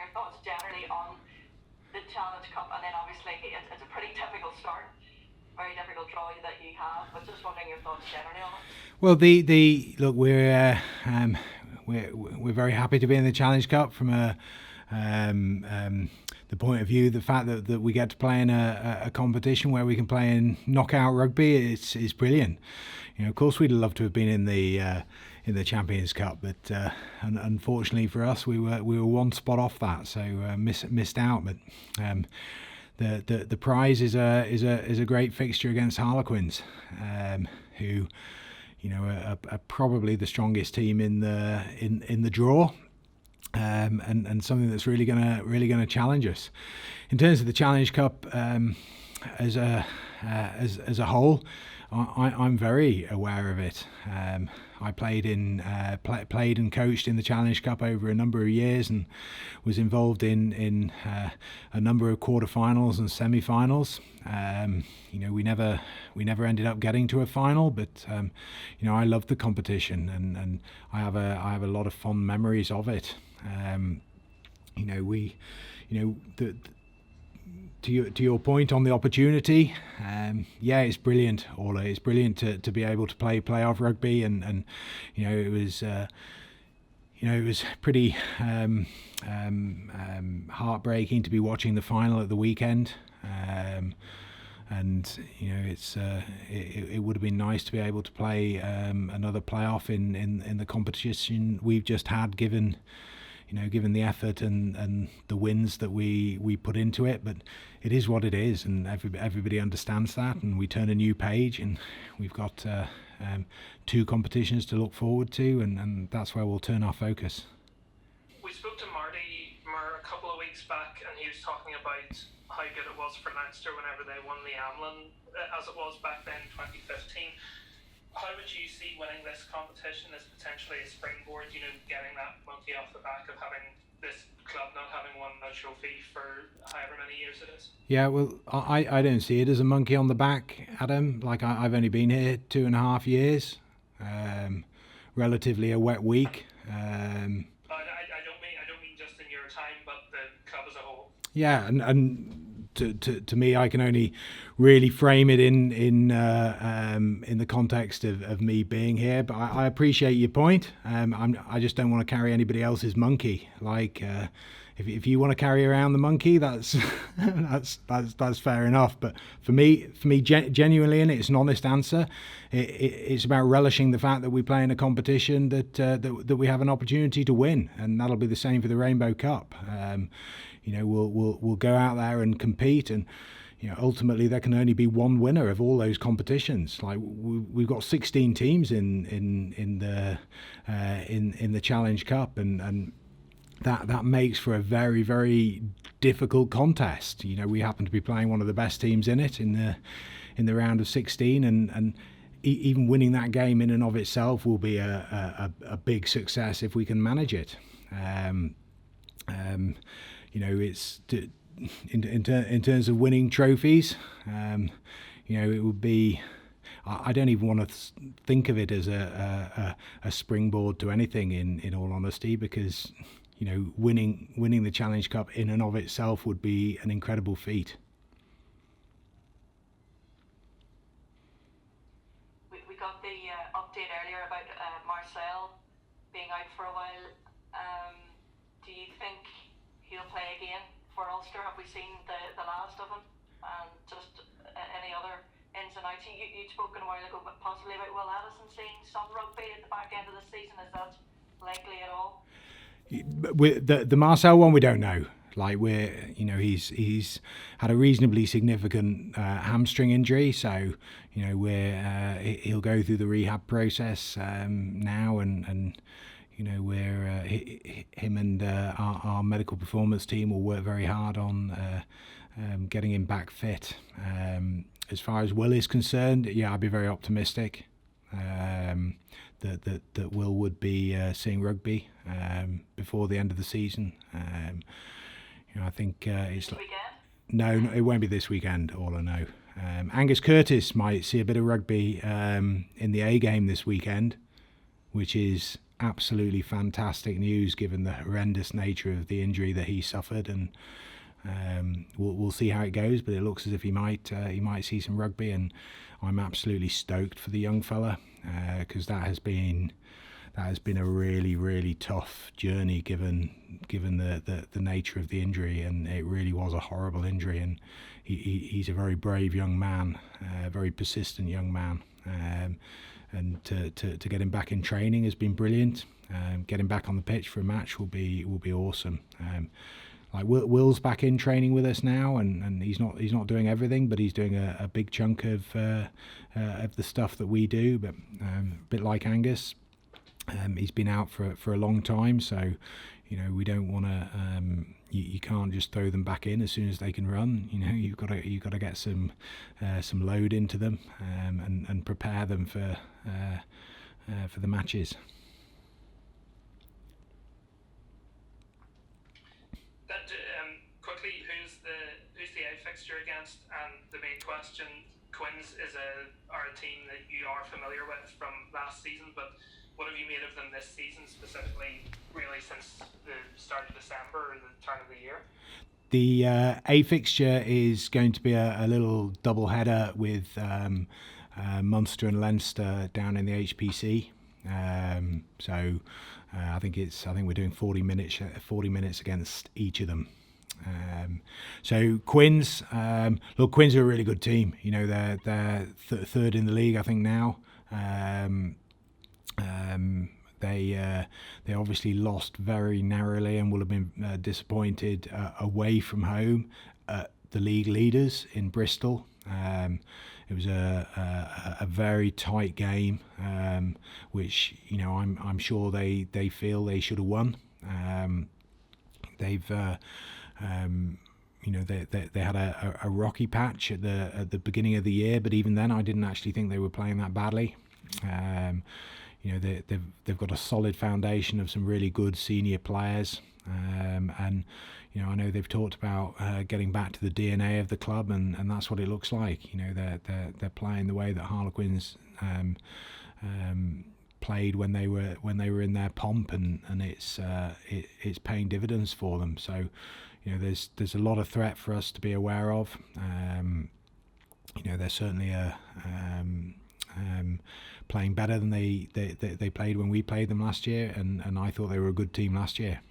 your thoughts generally on the Challenge Cup, and then obviously it's a pretty difficult start, very difficult draw that you have, but just wondering your thoughts generally on it. Well, look, we're very happy to be in the Challenge Cup from the point of view, the fact that we get to play in a competition where we can play in knockout rugby is brilliant. Of course, we'd love to have been in the Champions Cup, but unfortunately for us, we were one spot off that, so missed out. But the prize is a great fixture against Harlequins, who are probably the strongest team in the draw. And something that's really gonna challenge us. In terms of the Challenge Cup as a whole, I'm very aware of it. I played and coached in the Challenge Cup over a number of years, and was involved in a number of quarterfinals and semi-finals. We never ended up getting to a final, but I loved the competition, and I have a lot of fond memories of it. To your point on the opportunity, it's brilliant, Orla. It's brilliant to be able to play playoff rugby, and it was pretty heartbreaking to be watching the final at the weekend. It would have been nice to be able to play another playoff in the competition we've just had, given the effort and the wins that we put into it. But it is what it is, and everybody understands that, and we turn a new page, and we've got 2 competitions to look forward to, and that's where we'll turn our focus. We spoke to Marty a couple of weeks back, and he was talking about how good it was for Leinster whenever they won the Amlin, as it was back then in 2015. How would you see winning this competition as potentially a springboard, getting that monkey off the back of having this club not having won a trophy for however many years it is? Yeah, well, I don't see it as a monkey on the back, Adam. Like, I've only been here 2.5 years, relatively a wet week. I don't mean just in your time, but the club as a whole. Yeah, and to me, I can only really frame it in the context of me being here. But I appreciate your point. I just don't want to carry anybody else's monkey. Like, if you want to carry around the monkey, that's that's fair enough. But for me, genuinely, and it's an honest answer, it's about relishing the fact that we play in a competition that we have an opportunity to win, and that'll be the same for the Rainbow Cup. We'll go out there and compete, and ultimately there can only be one winner of all those competitions. Like, we've got 16 teams in the Challenge Cup, and that makes for a very, very difficult contest. We happen to be playing one of the best teams in it in the round of 16, and even winning that game in and of itself will be a big success if we can manage it. It's in terms of winning trophies, it would be. I don't even want to think of it as a springboard to anything. In all honesty, because winning the Challenge Cup in and of itself would be an incredible feat. We got the update earlier about Marcel being out for a while. Do you think he'll play again for Ulster? Have we seen the last of him? And just any other ins and outs? You'd spoken a while ago, but possibly about Will Addison seeing some rugby at the back end of the season. Is that likely at all? The Marcel one, we don't know. Like, he's had a reasonably significant hamstring injury, so he'll go through the rehab process now, and him and our medical performance team will work very hard on getting him back fit. As far as Will is concerned, I'd be very optimistic that Will would be seeing rugby before the end of the season. I think it's like, no, it won't be this weekend. All I know, Angus Curtis might see a bit of rugby in the A game this weekend, which is absolutely fantastic news given the horrendous nature of the injury that he suffered, and we'll see how it goes, but it looks as if he might see some rugby, and I'm absolutely stoked for the young fella, because that has been a really, really tough journey given the nature of the injury, and it really was a horrible injury. And he's a very brave young man, a very persistent young man, and to get him back in training has been brilliant. Get him back on the pitch for a match will be awesome. Like Will's back in training with us now, and he's not doing everything, but he's doing a big chunk of the stuff that we do. But a bit like Angus, he's been out for a long time, so we don't want to. You can't just throw them back in as soon as they can run. You've got to get some load into them, and prepare them for the matches. Quickly, who's the A fixture against? And the main question, Quins are a team that you are familiar with from last season, but what have you made of them this season, specifically, really since the start of December or the turn of the year? The A fixture is going to be a little double header with Munster and Leinster down in the HPC. So I think we're doing 40 minutes against each of them. So Quins, Quins are a really good team. They're third in the league, I think now. They obviously lost very narrowly and will have been disappointed away from home at the league leaders in Bristol. It was a very tight game, which I'm sure they feel they should have won. They had a rocky patch at the beginning of the year, but even then I didn't actually think they were playing that badly. They've got a solid foundation of some really good senior players, and I know they've talked about getting back to the DNA of the club, and that's what it looks like. They're playing the way that Harlequins played when they were in their pomp, and it's paying dividends for them. So there's a lot of threat for us to be aware of. They're certainly playing better than they played when we played them last year, and I thought they were a good team last year.